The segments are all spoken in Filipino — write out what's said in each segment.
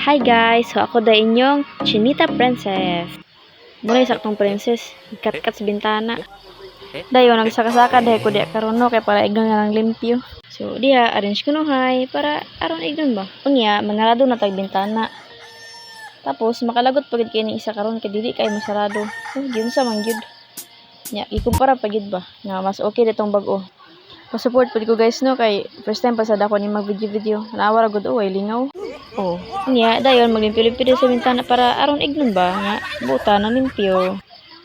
Hi guys! So ako da inyong Chinita Princess. Muna yung saktong princess. Kat-kat sa bintana. Dayo nagsaka-saka dahil ko diya karono kay para ignon nga lang limpyo. So diya arrange ko no hay para aron ignon ba. Unya manarado na tag bintana. Tapos makalagot pagid kay ni isa karon kay dili kay masarado. Gyud sa man gyud. Nya ikumpara pagid ba nga mas okay ditong bag-o. Pa-support pud ko guys no kay first time pa sad ako ni mag video. Naawara gud way lingaw. Oh, nya dayon maglimpyo-limpyo sa bintana para aron ignon ba nga buta na limpyo.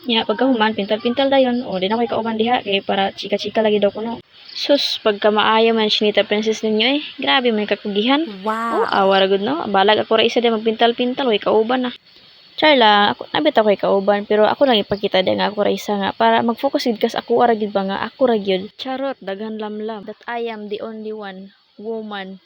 Nya pagkahuman pintal-pintal dayon. Oh, di na koy kauban diha kay para chika-chika lagi daw kuno. Sus, pagka maayo man Chinita Princess ninyo grabe may kakugihan. Wow. Oh, awara gud no. Balag ako ra isa di magpintal-pintal way kauban na. Char lang, ako nabit ako kauban pero ako lang ipakita di nga ako ra isa nga para mag-focus gid kas ako ra gid ba nga ako ra gyud. Charot, daghan lamlam that I am the only one woman.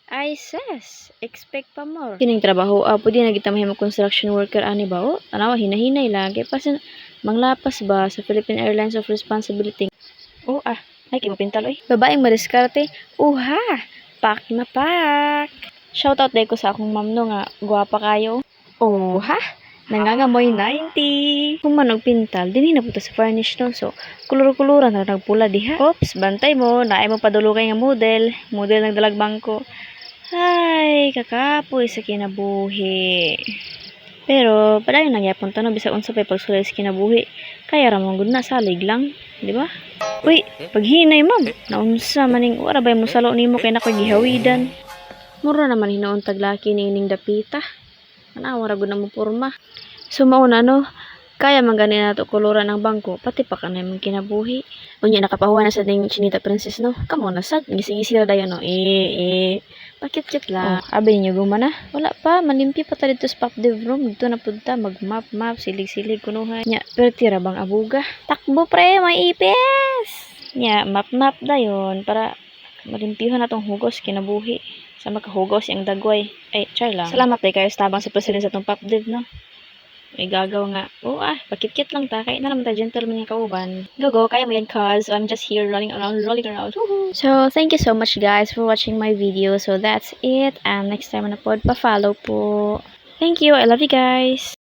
Ay sis, expect pa more. Kining trabaho, pwede na kita mahimong construction worker ani ba? O, tanawa, hinahinay lang. Kaya pasin, manglapas ba sa Philippine Airlines of Responsibility? Oh, ay, kimapintal, oy. Babaeng mariskarte, uha, pak na pak. Shoutout day ko sa akong ma'am no nga, guwapa kayo. Oh, ha? Nangangamoy 90. Kung manog pintal, din na puto sa furnish no. So, kulur-kuluran na nagpula diha. Oops, bantay mo. Naay mo padulukay nga model. Model nagdalag bangko. Ay, kakapoy sa kinabuhi. Pero, padayon nangyapon to no. Bisag unsa pa'y pagsulay sa kinabuhi. Kaya ramang gud na salig lang. Di ba? Uy, paghinay ma'am. Naunsa maning ora bay mo salo nimo kay nakoy gihawidan. Mura naman hinoon taglaki ning dapita. Anawa ra gud na mo porma. So mauna no, kaya man gani nato kuluran ang bangko, pati pa kanay man kinabuhi. Unya nakapahuwa na sa ding Chinita Princess no. Kamo na sad, gising-gising ra dayon no. Pakit-kit lang. Abi niyo gumana. Wala pa, malimpyo pa ta dito sa Pop Dev room. Dito na punta, mag-map, silig-silig kunuhan. Nya, pero tira bang abuga? Takbo pre, may ipis. Nya, map dayon para malimpyuhan natong hugos kinabuhi. Sa makahugos yung dagway. Ay, char lang. Salamat kayo sa tabang sa president sa itong Pop Dev, no? May gagaw nga. Oo pakit-kit lang ta. Kaya na naman ta gentleman nga kauban. Go, kaya mo yan cause I'm just here rolling around. Woohoo! So, thank you so much guys for watching my video. So, that's it. And next time na pod, pa-follow po. Thank you. I love you guys.